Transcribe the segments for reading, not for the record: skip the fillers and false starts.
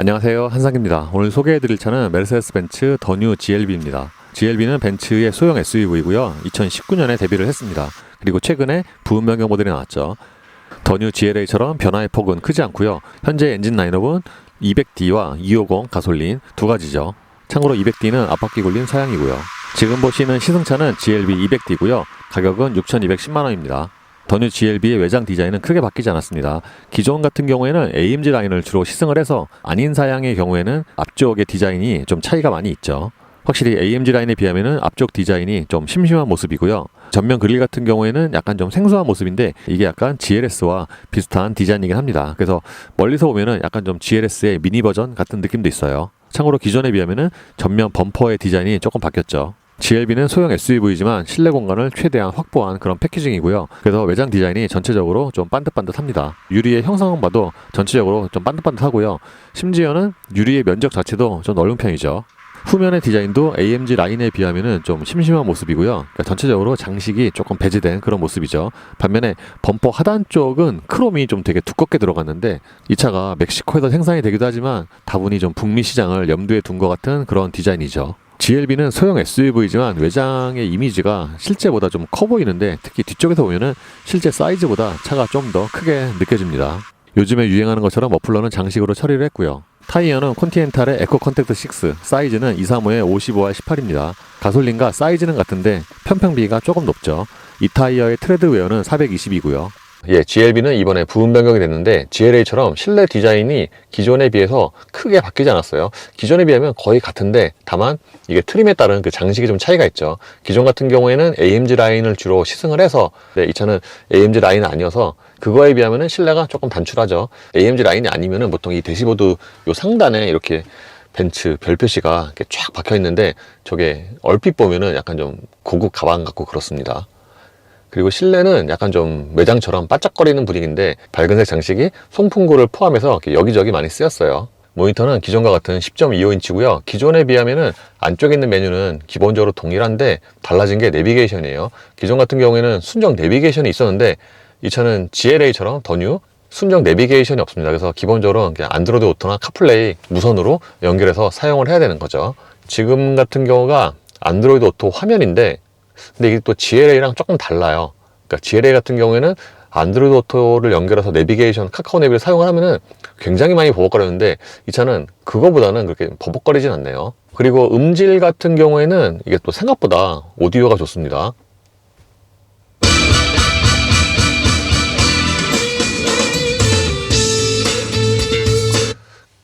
안녕하세요, 한상입니다. 오늘 소개해드릴 차는 메르세데스-벤츠 더 뉴 GLB입니다. GLB는 벤츠의 소형 SUV고요. 2019년에 데뷔를 했습니다. 그리고 최근에 부분 변경 모델이 나왔죠. 더 뉴 GLA처럼 변화의 폭은 크지 않고요. 현재 엔진 라인업은 200D와 250 가솔린 두 가지죠. 참고로 200D는 앞바퀴 굴린 사양이고요. 지금 보시는 시승차는 GLB 200D고요. 가격은 6,210만원입니다. 더 뉴 GLB의 외장 디자인은 크게 바뀌지 않았습니다. 기존 같은 경우에는 AMG 라인을 주로 시승을 해서 아닌 사양의 경우에는 앞쪽의 디자인이 좀 차이가 많이 있죠. 확실히 AMG 라인에 비하면 앞쪽 디자인이 좀 심심한 모습이고요. 전면 그릴 같은 경우에는 약간 좀 생소한 모습인데 이게 약간 GLS와 비슷한 디자인이긴 합니다. 그래서 멀리서 보면은 약간 좀 GLS의 미니 버전 같은 느낌도 있어요. 참고로 기존에 비하면은 전면 범퍼의 디자인이 조금 바뀌었죠. GLB는 소형 SUV지만 실내 공간을 최대한 확보한 그런 패키징이고요. 그래서 외장 디자인이 전체적으로 좀 반듯반듯합니다. 유리의 형상만 봐도 전체적으로 좀 반듯반듯하고요. 심지어는 유리의 면적 자체도 좀 넓은 편이죠. 후면의 디자인도 AMG 라인에 비하면 좀 심심한 모습이고요. 그러니까 전체적으로 장식이 조금 배제된 그런 모습이죠. 반면에 범퍼 하단 쪽은 크롬이 좀 되게 두껍게 들어갔는데 이 차가 멕시코에서 생산이 되기도 하지만 다분히 좀 북미 시장을 염두에 둔 것 같은 그런 디자인이죠. GLB는 소형 SUV지만 외장의 이미지가 실제보다 좀 커 보이는데 특히 뒤쪽에서 보면은 실제 사이즈보다 차가 좀 더 크게 느껴집니다. 요즘에 유행하는 것처럼 머플러는 장식으로 처리를 했고요. 타이어는 콘티넨탈의 에코 컨택트 6, 사이즈는 235에 55와 18입니다. 가솔린과 사이즈는 같은데 편평비가 조금 높죠. 이 타이어의 트레드 웨어는 420이고요. GLB는 이번에 부분 변경이 됐는데 GLA처럼 실내 디자인이 기존에 비해서 크게 바뀌지 않았어요. 기존에 비하면 거의 같은데 다만 이게 트림에 따른 그 장식이 좀 차이가 있죠. 기존 같은 경우에는 AMG 라인을 주로 시승을 해서 이 차는 AMG 라인은 아니어서 그거에 비하면 실내가 조금 단출하죠. AMG 라인이 아니면은 보통 이 대시보드 요 상단에 이렇게 벤츠 별 표시가 이렇게 쫙 박혀 있는데 저게 얼핏 보면은 약간 좀 고급 가방 같고 그렇습니다. 그리고 실내는 약간 좀 매장처럼 반짝거리는 분위기인데 밝은색 장식이 송풍구를 포함해서 여기저기 많이 쓰였어요. 모니터는 기존과 같은 10.25인치고요. 기존에 비하면은 안쪽에 있는 메뉴는 기본적으로 동일한데 달라진 게 내비게이션이에요. 기존 같은 경우에는 순정 내비게이션이 있었는데 이 차는 GLA처럼 더 뉴 순정 내비게이션이 없습니다. 그래서 기본적으로 그냥 안드로이드 오토나 카플레이 무선으로 연결해서 사용을 해야 되는 거죠. 지금 같은 경우가 안드로이드 오토 화면인데 근데 이게 또 GLA랑 조금 달라요. 그러니까 GLA 같은 경우에는 안드로이드 오토를 연결해서 내비게이션, 카카오 내비를 사용을 하면은 굉장히 많이 버벅거리는데 이 차는 그거보다는 그렇게 버벅거리진 않네요. 그리고 음질 같은 경우에는 이게 또 생각보다 오디오가 좋습니다.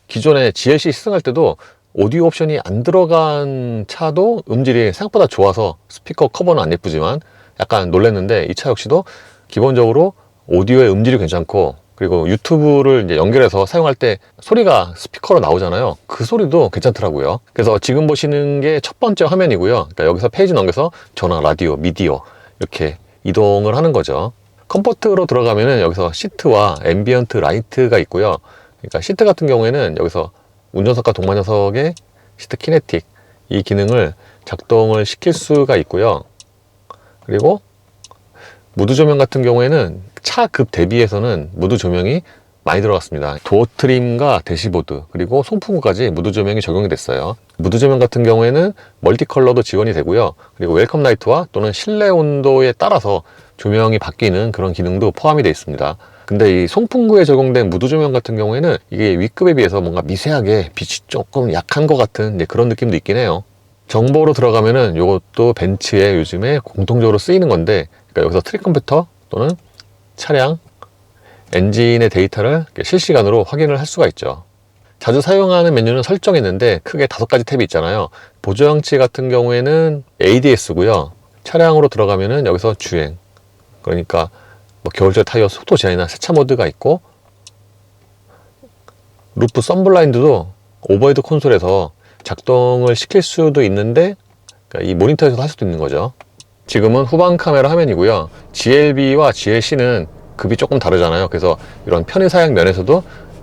기존에 GLC 시승할 때도 오디오 옵션이 안 들어간 차도 음질이 생각보다 좋아서 스피커 커버는 안 예쁘지만 약간 놀랐는데 이 차 역시도 기본적으로 오디오의 음질이 괜찮고 그리고 유튜브를 이제 연결해서 사용할 때 소리가 스피커로 나오잖아요. 그 소리도 괜찮더라고요. 그래서 지금 보시는 게 첫 번째 화면이고요. 그러니까 여기서 페이지 넘겨서 전화, 라디오, 미디어 이렇게 이동을 하는 거죠. 컴포트로 들어가면은 여기서 시트와 앰비언트 라이트가 있고요. 그러니까 시트 같은 경우에는 여기서 운전석과 동반 녀석의 시트 키네틱 이 기능을 작동을 시킬 수가 있고요. 그리고 무드 조명 같은 경우에는 차급 대비해서는 무드 조명이 많이 들어갔습니다. 도어 트림과 대시보드 그리고 송풍구까지 무드 조명이 적용이 됐어요. 무드 조명 같은 경우에는 멀티 컬러도 지원이 되고요. 그리고 웰컴 라이트와 또는 실내 온도에 따라서 조명이 바뀌는 그런 기능도 포함이 되어 있습니다. 근데 이 송풍구에 적용된 무드 조명 같은 경우에는 이게 윗급에 비해서 뭔가 미세하게 빛이 조금 약한 것 같은 그런 느낌도 있긴 해요. 정보로 들어가면은 이것도 벤츠에 요즘에 공통적으로 쓰이는 건데 그러니까 여기서 트릭 컴퓨터 또는 차량 엔진의 데이터를 실시간으로 확인을 할 수가 있죠. 자주 사용하는 메뉴는 설정이 있는데 크게 5가지 탭이 있잖아요. 보조장치 같은 경우에는 ADS고요. 차량으로 들어가면은 여기서 주행 그러니까 뭐 겨울철 타이어 속도 제한이나 세차 모드가 있고 루프 썬블라인드도 오버헤드 콘솔에서 작동을 시킬 수도 있는데 그러니까 이 모니터에서도 할 수도 있는 거죠. 지금은 후방 카메라 화면이고요. GLB와 GLC는 급이 조금 다르잖아요. 그래서 이런 편의 사양 면에서도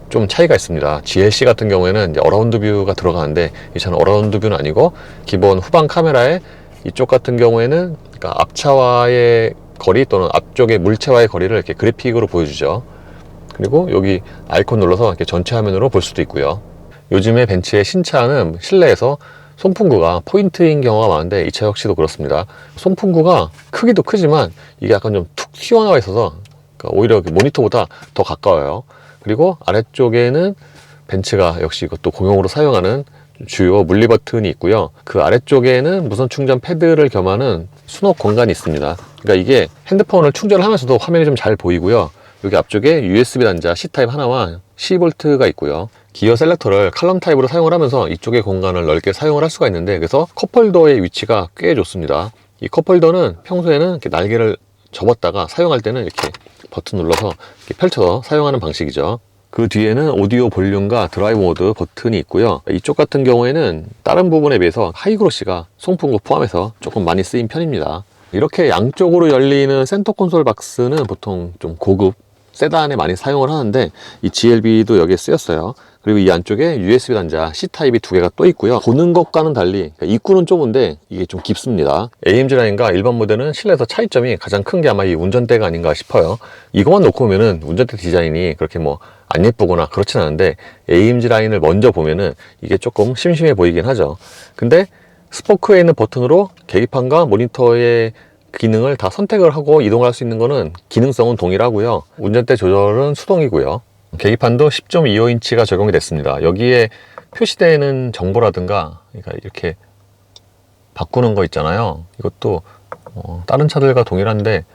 좀 차이가 있습니다. GLC 같은 경우에는 이제 어라운드 뷰가 들어가는데 이 차는 어라운드 뷰는 아니고 기본 후방 카메라에 이쪽 같은 경우에는 그러니까 앞차와의 거리 또는 앞쪽의 물체와의 거리를 이렇게 그래픽으로 보여주죠. 그리고 여기 아이콘 눌러서 이렇게 전체 화면으로 볼 수도 있고요. 요즘에 벤츠의 신차는 실내에서 송풍구가 포인트인 경우가 많은데 이 차 역시도 그렇습니다. 송풍구가 크기도 크지만 이게 약간 좀 툭 튀어나와 있어서 오히려 모니터보다 더 가까워요. 그리고 아래쪽에는 벤츠가 역시 이것도 공용으로 사용하는 주요 물리 버튼이 있고요. 그 아래쪽에는 무선 충전 패드를 겸하는 수납 공간이 있습니다. 그러니까 이게 핸드폰을 충전을 하면서도 화면이 좀 잘 보이고요. 여기 앞쪽에 USB 단자 C타입 하나와 12V가 있고요. 기어 셀렉터를 칼럼 타입으로 사용을 하면서 이쪽의 공간을 넓게 사용을 할 수가 있는데, 그래서 컵홀더의 위치가 꽤 좋습니다. 이 컵홀더는 평소에는 이렇게 날개를 접었다가 사용할 때는 이렇게 버튼 눌러서 이렇게 펼쳐서 사용하는 방식이죠. 그 뒤에는 오디오 볼륨과 드라이브 모드 버튼이 있고요. 이쪽 같은 경우에는 다른 부분에 비해서 하이그로시가 송풍구 포함해서 조금 많이 쓰인 편입니다. 이렇게 양쪽으로 열리는 센터 콘솔 박스는 보통 좀 고급 세단에 많이 사용을 하는데 이 GLB도 여기에 쓰였어요. 그리고 이 안쪽에 USB 단자 C타입이 두 개가 또 있고요. 보는 것과는 달리 입구는 좁은데 이게 좀 깊습니다. AMG 라인과 일반 모델은 실내에서 차이점이 가장 큰 게 아마 이 운전대가 아닌가 싶어요. 이것만 놓고 보면은 운전대 디자인이 그렇게 뭐 안 예쁘거나 그렇진 않은데 AMG 라인을 먼저 보면은 이게 조금 심심해 보이긴 하죠. 근데 스포크에 있는 버튼으로 계기판과 모니터의 기능을 다 선택을 하고 이동을 할 수 있는 거는 기능성은 동일하고요. 운전대 조절은 수동이고요. 계기판도 10.25인치가 적용이 됐습니다. 여기에 표시되는 정보라든가 그러니까 이렇게 바꾸는 거 있잖아요. 이것도 다른 차들과 동일한데,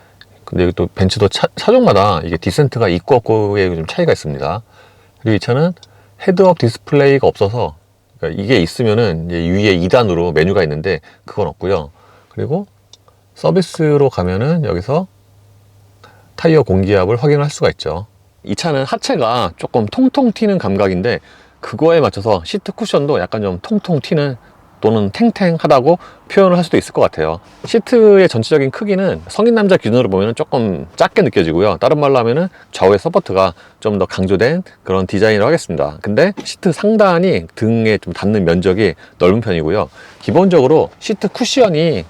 근데 이게 또 벤츠도 차종마다 이게 디센트가 있고 없고에 좀 차이가 있습니다. 그리고 이 차는 헤드업 디스플레이가 없어서, 그러니까 이게 있으면은 이제 위에 2단으로 메뉴가 있는데 그건 없고요. 그리고 서비스로 가면은 여기서 타이어 공기압을 확인을 할 수가 있죠. 이 차는 하체가 조금 통통 튀는 감각인데 그거에 맞춰서 시트 쿠션도 약간 좀 통통 튀는 또는 탱탱하다고 표현을 할 수도 있을 것 같아요. 시트의 전체적인 크기는 성인 남자 기준으로 보면 조금 작게 느껴지고요. 다른 말로 하면은 좌우의 서포트가 좀 더 강조된 그런 디자인을 하겠습니다. 근데 시트 상단이 등에 좀 닿는 면적이 넓은 편이고요. 기본적으로 시트 쿠션이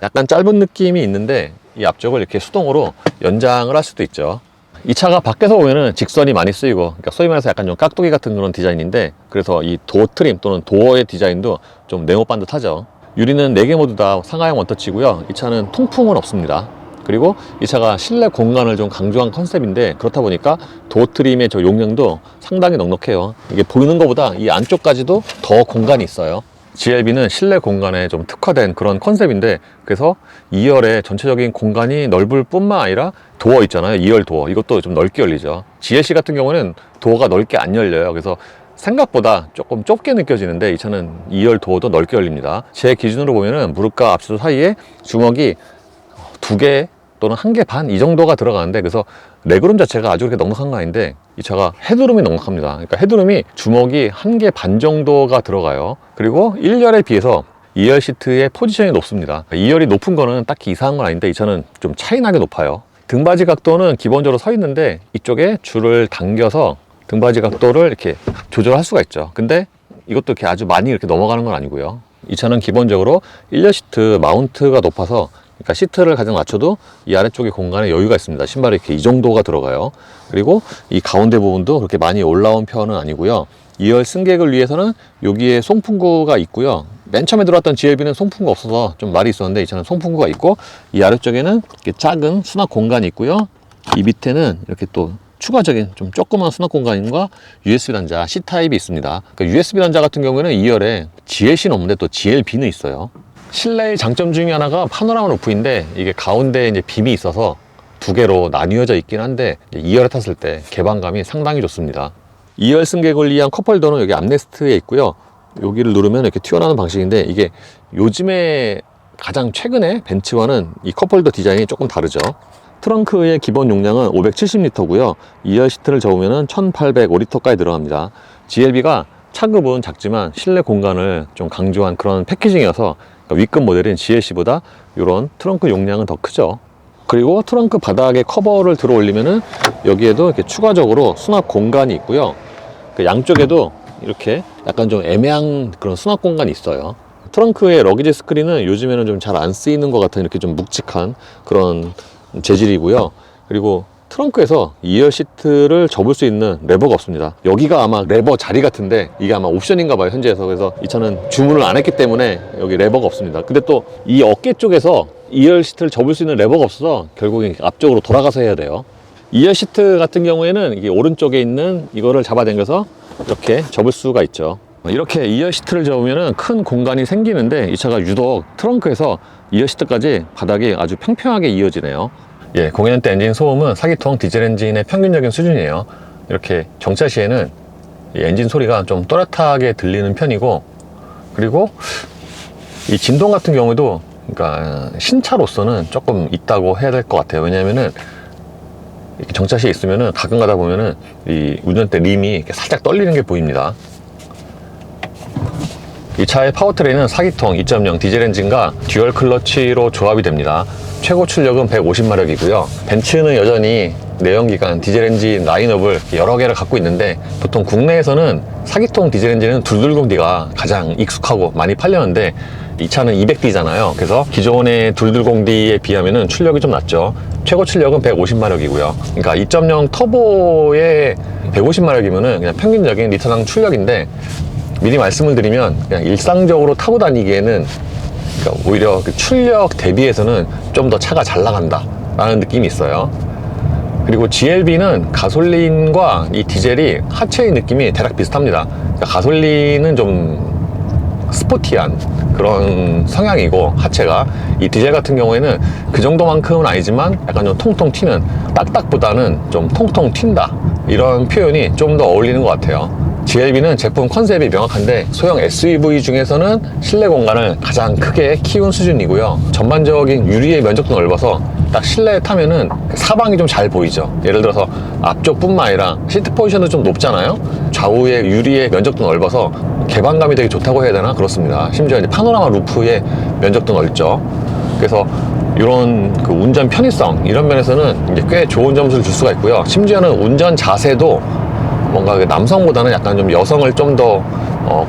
약간 짧은 느낌이 있는데 이 앞쪽을 이렇게 수동으로 연장을 할 수도 있죠. 이 차가 밖에서 보면은 직선이 많이 쓰이고, 그러니까 소위 말해서 약간 좀 깍두기 같은 그런 디자인인데, 그래서 이 도어 트림 또는 도어의 디자인도 좀 네모 반듯하죠. 유리는 4개 모두 다 상하형 원터치고요. 이 차는 통풍은 없습니다. 그리고 이 차가 실내 공간을 좀 강조한 컨셉인데, 그렇다 보니까 도어 트림의 저 용량도 상당히 넉넉해요. 이게 보이는 것보다 이 안쪽까지도 더 공간이 있어요. GLB는 실내 공간에 좀 특화된 그런 컨셉인데, 그래서 2열의 전체적인 공간이 넓을 뿐만 아니라 도어 있잖아요. 2열 도어, 이것도 좀 넓게 열리죠. GLC 같은 경우는 도어가 넓게 안 열려요. 그래서 생각보다 조금 좁게 느껴지는데 이 차는 2열 도어도 넓게 열립니다. 제 기준으로 보면은 무릎과 앞쪽 사이에 주먹이 2개 또는 1개 반 이 정도가 들어가는데, 그래서 레그룸 자체가 아주 그렇게 넉넉한 거 아닌데 이 차가 헤드룸이 넉넉합니다. 그러니까 헤드룸이 주먹이 1개 반 정도가 들어가요. 그리고 1열에 비해서 2열 시트의 포지션이 높습니다. 2열이 높은 거는 딱히 이상한 건 아닌데 이 차는 좀 차이나게 높아요. 등받이 각도는 기본적으로 서 있는데 이쪽에 줄을 당겨서 등받이 각도를 이렇게 조절할 수가 있죠. 근데 이것도 이렇게 아주 많이 이렇게 넘어가는 건 아니고요. 이 차는 기본적으로 1열 시트 마운트가 높아서, 그러니까 시트를 가장 낮춰도 이 아래쪽에 공간에 여유가 있습니다. 신발이 이렇게 이 정도가 들어가요. 그리고 이 가운데 부분도 그렇게 많이 올라온 편은 아니고요. 2열 승객을 위해서는 여기에 송풍구가 있고요. 맨 처음에 들어왔던 GLB는 송풍구가 없어서 좀 말이 있었는데 이 차는 송풍구가 있고, 이 아래쪽에는 이렇게 작은 수납 공간이 있고요. 이 밑에는 이렇게 또 추가적인 좀 조그만 수납 공간과 USB 단자 C타입이 있습니다. 그러니까 USB 단자 같은 경우에는 2열에 GLC는 없는데 또 GLB는 있어요. 실내의 장점 중에 하나가 파노라마 루프인데, 이게 가운데에 이제 빔이 있어서 2개로 나뉘어져 있긴 한데 2열에 탔을 때 개방감이 상당히 좋습니다. 2열 승객을 위한 컵홀더는 여기 암레스트에 있고요. 여기를 누르면 이렇게 튀어나오는 방식인데, 이게 요즘에 가장 최근에 벤츠와는 이 컵홀더 디자인이 조금 다르죠. 트렁크의 기본 용량은 570리터고요. 2열 시트를 접으면 1805리터까지 들어갑니다. GLB가 차급은 작지만 실내 공간을 좀 강조한 그런 패키징이어서, 그러니까 위급 모델인 GLC보다 이런 트렁크 용량은 더 크죠. 그리고 트렁크 바닥에 커버를 들어 올리면은 여기에도 이렇게 추가적으로 수납 공간이 있고요. 그 양쪽에도 이렇게 약간 좀 애매한 그런 수납 공간이 있어요. 트렁크의 러기지 스크린은 요즘에는 좀 잘 안 쓰이는 것 같은 이렇게 좀 묵직한 그런 재질이고요. 그리고 트렁크에서 2열 시트를 접을 수 있는 레버가 없습니다. 여기가 아마 레버 자리 같은데 이게 아마 옵션인가 봐요, 현지에서. 그래서 이 차는 주문을 안 했기 때문에 여기 레버가 없습니다. 근데 또 이 어깨 쪽에서 2열 시트를 접을 수 있는 레버가 없어서 결국엔 앞쪽으로 돌아가서 해야 돼요. 2열 시트 같은 경우에는 이게 오른쪽에 있는 이거를 잡아당겨서 이렇게 접을 수가 있죠. 이렇게 2열 시트를 접으면 큰 공간이 생기는데 이 차가 유독 트렁크에서 2열 시트까지 바닥이 아주 평평하게 이어지네요. 예, 0년대 엔진 소음은 4기통 디젤 엔진의 평균적인 수준이에요. 이렇게 정차 시에는 이 엔진 소리가 좀 또렷하게 들리는 편이고, 그리고 이 진동 같은 경우도 그러니까 신차로서는 조금 있다고 해야 될 것 같아요. 왜냐면은 이렇게 정차 시에 있으면은 가끔 가다 보면은 이 운전대 림이 이렇게 살짝 떨리는 게 보입니다. 이 차의 파워트레인은 4기통 2.0 디젤 엔진과 듀얼 클러치로 조합이 됩니다. 최고 출력은 150마력이고요. 벤츠는 여전히 내연기관 디젤 엔진 라인업을 여러 개를 갖고 있는데, 보통 국내에서는 4기통 디젤 엔진은 220D가 가장 익숙하고 많이 팔렸는데 이 차는 200D잖아요. 그래서 기존의 220D에 비하면 출력이 좀 낮죠. 최고 출력은 150마력이고요. 그러니까 2.0 터보의 150마력이면 그냥 평균적인 리터당 출력인데, 미리 말씀을 드리면 그냥 일상적으로 타고 다니기에는, 그러니까 오히려 그 출력 대비해서는 좀 더 차가 잘 나간다 라는 느낌이 있어요. 그리고 GLB는 가솔린과 이 디젤이 하체의 느낌이 대략 비슷합니다. 그러니까 가솔린은 좀 스포티한 그런 성향이고, 하체가 이 디젤 같은 경우에는 그 정도만큼은 아니지만 약간 좀 통통 튀는, 딱딱보다는 좀 통통 튄다, 이런 표현이 좀 더 어울리는 것 같아요. GLB는 제품 컨셉이 명확한데 소형 SUV 중에서는 실내 공간을 가장 크게 키운 수준이고요. 전반적인 유리의 면적도 넓어서 딱 실내에 타면은 사방이 좀 잘 보이죠. 예를 들어서 앞쪽뿐만 아니라 시트 포지션도 좀 높잖아요. 좌우의 유리의 면적도 넓어서 개방감이 되게 좋다고 해야 되나? 그렇습니다. 심지어 이제 파노라마 루프의 면적도 넓죠. 그래서 이런 그 운전 편의성, 이런 면에서는 이제 꽤 좋은 점수를 줄 수가 있고요. 심지어는 운전 자세도 뭔가 남성보다는 약간 좀 여성을 좀 더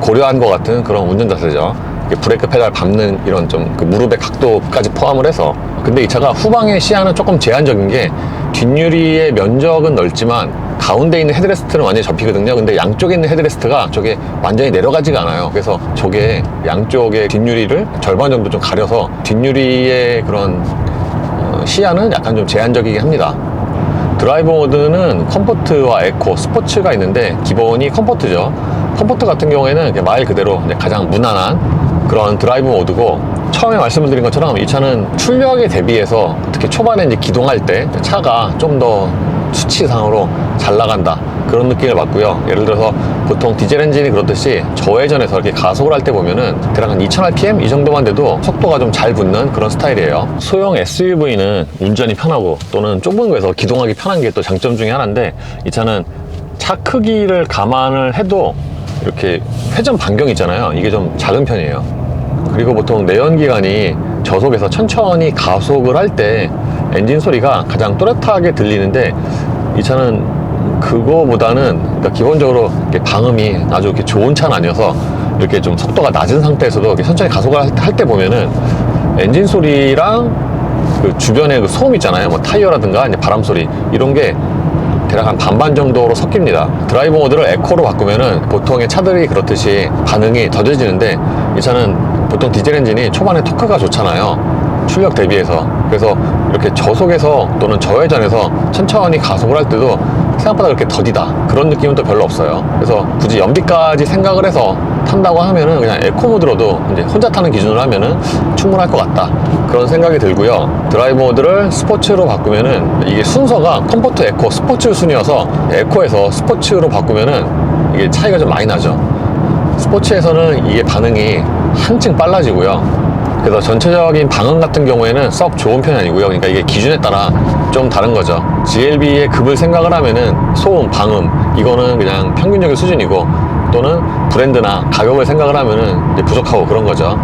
고려한 것 같은 그런 운전 자세죠. 브레이크 페달 밟는 이런 좀 그 무릎의 각도까지 포함을 해서. 근데 이 차가 후방의 시야는 조금 제한적인 게, 뒷유리의 면적은 넓지만 가운데 있는 헤드레스트는 완전히 접히거든요. 근데 양쪽에 있는 헤드레스트가 저게 완전히 내려가지가 않아요. 그래서 저게 양쪽의 뒷유리를 절반 정도 좀 가려서 뒷유리의 그런 시야는 약간 좀 제한적이긴 합니다. 드라이브 모드는 컴포트와 에코, 스포츠가 있는데 기본이 컴포트죠. 컴포트 같은 경우에는 말 그대로 가장 무난한 그런 드라이브 모드고, 처음에 말씀을 드린 것처럼 이 차는 출력에 대비해서 특히 초반에 이제 기동할 때 차가 좀 더 수치상으로 잘 나간다, 그런 느낌을 받고요. 예를 들어서 보통 디젤 엔진이 그렇듯이 저회전에서 이렇게 가속을 할 때 보면은 대략 한 2000rpm 이 정도만 돼도 속도가 좀 잘 붙는 그런 스타일이에요. 소형 SUV는 운전이 편하고 또는 좁은 거에서 기동하기 편한 게 또 장점 중에 하나인데, 이 차는 차 크기를 감안을 해도 이렇게 회전 반경이 있잖아요. 이게 좀 작은 편이에요. 그리고 보통 내연기관이 저속에서 천천히 가속을 할 때 엔진 소리가 가장 또렷하게 들리는데, 이 차는 그거보다는 그러니까 기본적으로 이렇게 방음이 아주 이렇게 좋은 차는 아니어서 이렇게 좀 속도가 낮은 상태에서도 이렇게 천천히 가속을 할 때 보면은 엔진 소리랑 그 주변에 그 소음 있잖아요. 뭐 타이어라든가 이제 바람 소리, 이런 게 대략 한 반반 정도로 섞입니다. 드라이브 모드를 에코로 바꾸면은 보통의 차들이 그렇듯이 반응이 더뎌지는데, 이 차는 보통 디젤 엔진이 초반에 토크가 좋잖아요. 출력 대비해서. 그래서 이렇게 저속에서 또는 저회전에서 천천히 가속을 할 때도 생각보다 그렇게 더디다, 그런 느낌은 또 별로 없어요. 그래서 굳이 연비까지 생각을 해서 탄다고 하면은 그냥 에코 모드로도 이제 혼자 타는 기준으로 하면은 충분할 것 같다, 그런 생각이 들고요. 드라이브 모드를 스포츠로 바꾸면은 이게 순서가 컴포트, 에코, 스포츠 순이어서 에코에서 스포츠로 바꾸면은 이게 차이가 좀 많이 나죠. 스포츠에서는 이게 반응이 한층 빨라지고요. 그래서 전체적인 방음 같은 경우에는 썩 좋은 편이 아니고요. 그러니까 이게 기준에 따라 좀 다른 거죠. GLB의 급을 생각을 하면은 소음, 방음, 이거는 그냥 평균적인 수준이고, 또는 브랜드나 가격을 생각을 하면은 이제 부족하고 그런 거죠.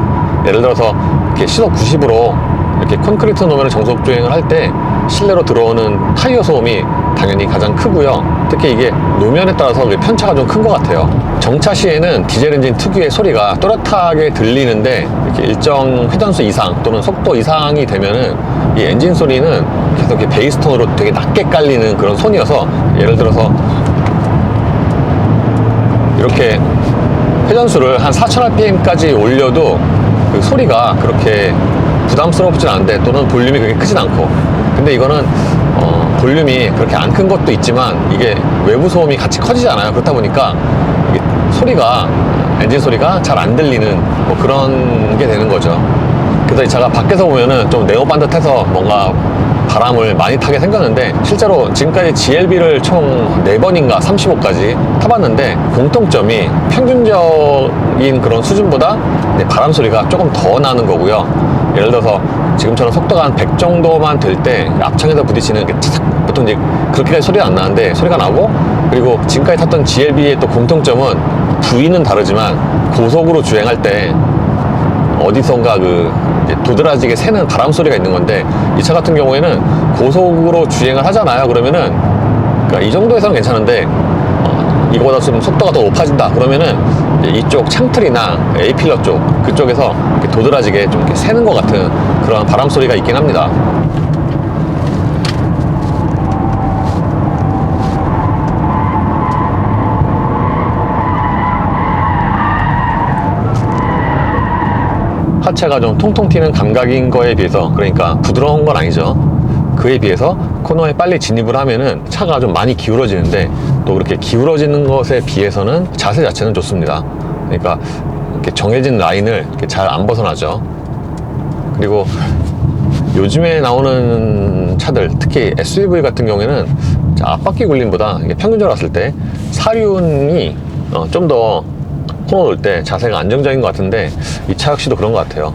예를 들어서 이렇게 시속 90으로 이렇게 콘크리트 노면을 정속 주행을 할 때 실내로 들어오는 타이어 소음이 당연히 가장 크고요. 특히 이게 노면에 따라서 편차가 좀 큰 것 같아요. 정차 시에는 디젤 엔진 특유의 소리가 또렷하게 들리는데 이렇게 일정 회전수 이상 또는 속도 이상이 되면은 이 엔진 소리는 계속 이렇게 베이스톤으로 되게 낮게 깔리는 그런 손이어서, 예를 들어서 이렇게 회전수를 한 4000rpm까지 올려도 그 소리가 그렇게 부담스럽진 않은데, 또는 볼륨이 그렇게 크진 않고. 근데 이거는 볼륨이 그렇게 안 큰 것도 있지만 이게 외부 소음이 같이 커지잖아요. 그렇다 보니까 이게 소리가, 엔진 소리가 잘 안 들리는 뭐 그런 게 되는 거죠. 그래서 이 차가 밖에서 보면은 좀 네오반듯해서 뭔가 바람을 많이 타게 생겼는데, 실제로 지금까지 GLB를 총 4번인가 35까지 타봤는데 공통점이 평균적인 그런 수준보다 바람 소리가 조금 더 나는 거고요. 예를 들어서 지금처럼 속도가 한 100 정도만 될 때 앞창에서 부딪히는 게 보통 이제 그렇게까지 소리가 안 나는데 소리가 나고, 그리고 지금까지 탔던 GLB의 또 공통점은 부위는 다르지만 고속으로 주행할 때 어디선가 그 도드라지게 새는 바람 소리가 있는 건데, 이 차 같은 경우에는 고속으로 주행을 하잖아요. 그러면은 그러니까 이 정도에서는 괜찮은데 이거보다 좀 속도가 더 높아진다 그러면은 이쪽 창틀이나 A필러 쪽 그쪽에서 이렇게 도드라지게 좀 이렇게 새는 것 같은 그런 바람 소리가 있긴 합니다. 하체가 좀 통통 튀는 감각인 거에 비해서, 그러니까 부드러운 건 아니죠. 그에 비해서 코너에 빨리 진입을 하면은 차가 좀 많이 기울어지는데, 또 그렇게 기울어지는 것에 비해서는 자세 자체는 좋습니다. 그러니까 이렇게 정해진 라인을 잘 안 벗어나죠. 그리고 요즘에 나오는 차들, 특히 SUV 같은 경우에는 앞바퀴 굴림보다 평균적으로 봤을 때 사륜이 좀 더 코너 돌 때 자세가 안정적인 것 같은데, 이 차 역시도 그런 것 같아요.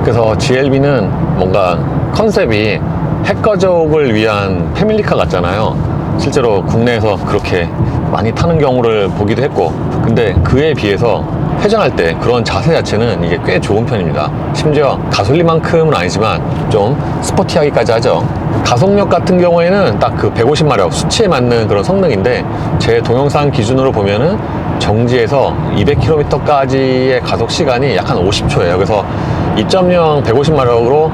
그래서 GLB는 뭔가 컨셉이 핵가족을 위한 패밀리카 같잖아요. 실제로 국내에서 그렇게 많이 타는 경우를 보기도 했고, 근데 그에 비해서 회전할 때 그런 자세 자체는 이게 꽤 좋은 편입니다. 심지어 가솔린만큼은 아니지만 좀 스포티하기까지 하죠. 가속력 같은 경우에는 딱 그 150마력 수치에 맞는 그런 성능인데, 제 동영상 기준으로 보면은 정지에서 200km까지의 가속 시간이 약 한 50초예요. 그래서 2.0 150마력으로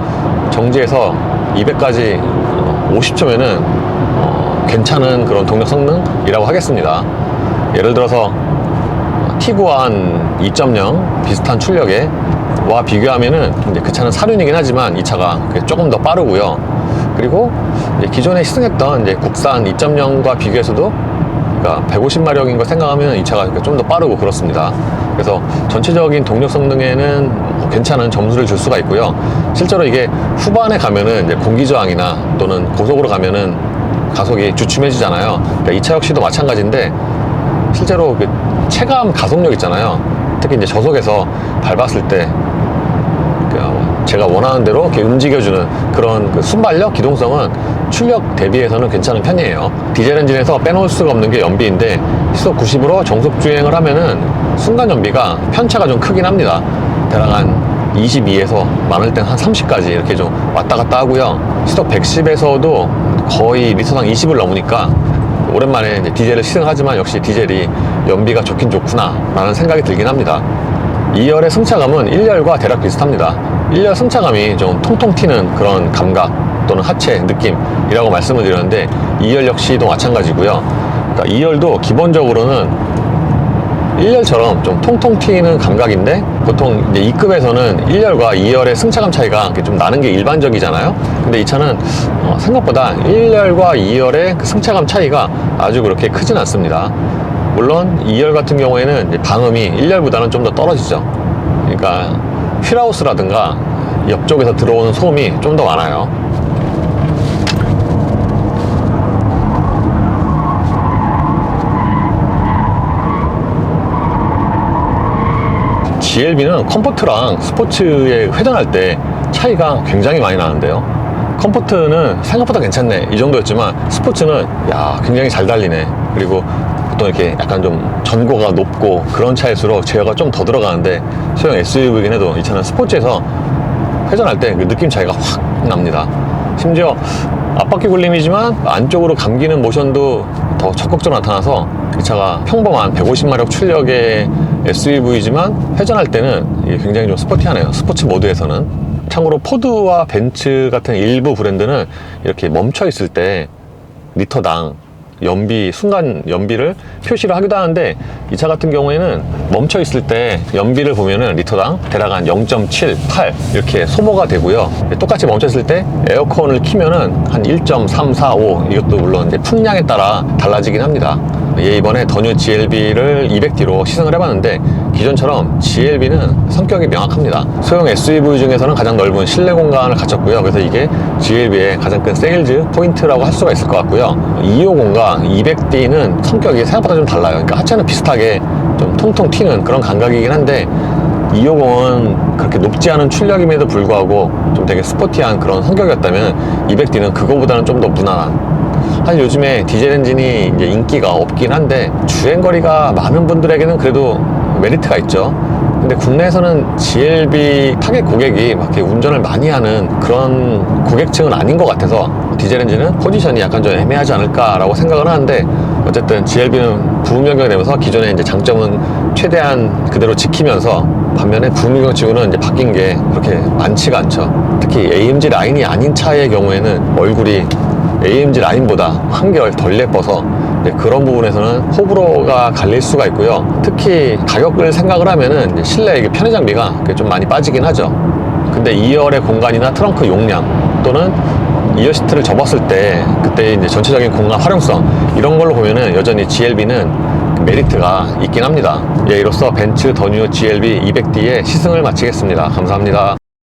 정지에서 200까지 50초면은 괜찮은 그런 동력 성능이라고 하겠습니다. 예를 들어서 티구안 2.0 비슷한 출력에 와 비교하면은 이제 그 차는 사륜이긴 하지만 이 차가 조금 더 빠르고요. 그리고 이제 기존에 시승했던 이제 국산 2.0과 비교해서도, 그러니까 150마력인 걸 생각하면 이 차가 좀 더 빠르고 그렇습니다. 그래서 전체적인 동력 성능에는 괜찮은 점수를 줄 수가 있고요. 실제로 이게 후반에 가면은 이제 공기 저항이나 또는 고속으로 가면은 가속이 주춤해지잖아요. 그러니까 이 차 역시도 마찬가지인데, 실제로 그 체감 가속력 있잖아요. 특히 이제 저속에서 밟았을 때 제가 원하는 대로 이렇게 움직여주는 그런 그 순발력, 기동성은 출력 대비해서는 괜찮은 편이에요. 디젤 엔진에서 빼놓을 수가 없는 게 연비인데, 시속 90으로 정속 주행을 하면은 순간 연비가 편차가 좀 크긴 합니다. 대략 한 22에서 많을 땐 한 30까지 이렇게 좀 왔다 갔다 하고요. 시속 110에서도 거의 리터당 20을 넘으니까 오랜만에 이제 디젤을 시승하지만 역시 디젤이 연비가 좋긴 좋구나 라는 생각이 들긴 합니다. 2열의 승차감은 1열과 대략 비슷합니다. 1열 승차감이 좀 통통 튀는 그런 감각 또는 하체 느낌이라고 말씀을 드렸는데, 2열 역시도 마찬가지고요. 그러니까 2열도 기본적으로는 1열처럼 좀 통통 튀는 감각인데, 보통 이제 2급에서는 1열과 2열의 승차감 차이가 좀 나는 게 일반적이잖아요. 근데 이 차는 생각보다 1열과 2열의 그 승차감 차이가 아주 그렇게 크진 않습니다. 물론 2열 같은 경우에는 이제 방음이 1열보다는 좀 더 떨어지죠. 그러니까 휠하우스라든가 옆쪽에서 들어오는 소음이 좀 더 많아요. GLB는 컴포트랑 스포츠에 회전할 때 차이가 굉장히 많이 나는데요. 컴포트는 생각보다 괜찮네 이 정도였지만, 스포츠는 야 굉장히 잘 달리네, 그리고 보통 이렇게 약간 좀 전고가 높고 그런 차일수록 제어가 좀 더 들어가는데 소형 SUV이긴 해도 이 차는 스포츠에서 회전할 때 그 느낌 차이가 확 납니다. 심지어 앞바퀴 굴림이지만 안쪽으로 감기는 모션도 더 적극적으로 나타나서 이 차가 평범한 150마력 출력의 SUV이지만 회전할 때는 이게 굉장히 좀 스포티하네요. 스포츠 모드에서는. 참고로 포드와 벤츠 같은 일부 브랜드는 이렇게 멈춰 있을 때 리터당 연비, 순간 연비를 표시를 하기도 하는데 이 차 같은 경우에는 멈춰 있을 때 연비를 보면은 리터당 대략 한 0.78 이렇게 소모가 되고요. 똑같이 멈춰 있을 때 에어컨을 키면은 한 1.345 이것도 물론 이제 풍량에 따라 달라지긴 합니다. 이번에 더뉴 GLB를 200D로 시승을 해봤는데 기존처럼 GLB는 성격이 명확합니다. 소형 SUV 중에서는 가장 넓은 실내 공간을 갖췄고요. 그래서 이게 GLB의 가장 큰 세일즈 포인트라고 할 수가 있을 것 같고요. 250과 200D는 성격이 생각보다 좀 달라요. 그러니까 하체는 비슷하게 좀 통통 튀는 그런 감각이긴 한데 250은 그렇게 높지 않은 출력임에도 불구하고 좀 되게 스포티한 그런 성격이었다면 200D는 그거보다는 좀 더 무난한, 사실 요즘에 디젤 엔진이 이제 인기가 없긴 한데 주행거리가 많은 분들에게는 그래도 메리트가 있죠. 근데 국내에서는 GLB 타겟 고객이 막 이렇게 운전을 많이 하는 그런 고객층은 아닌 것 같아서 디젤 엔진은 포지션이 약간 좀 애매하지 않을까라고 생각을 하는데, 어쨌든 GLB는 부음변경이 되면서 기존의 이제 장점은 최대한 그대로 지키면서 반면에 부음변경 치고는 이제 바뀐 게 그렇게 많지가 않죠. 특히 AMG 라인이 아닌 차의 경우에는 얼굴이 AMG 라인보다 한결 덜 예뻐서 그런 부분에서는 호불호가 갈릴 수가 있고요. 특히 가격을 생각을 하면은 이제 실내 편의 장비가 좀 많이 빠지긴 하죠. 근데 2열의 공간이나 트렁크 용량 또는 2열 시트를 접었을 때 그때 이제 전체적인 공간 활용성 이런 걸로 보면은 여전히 GLB는 메리트가 있긴 합니다. 예, 이로써 벤츠 더뉴 GLB 200D의 시승을 마치겠습니다. 감사합니다.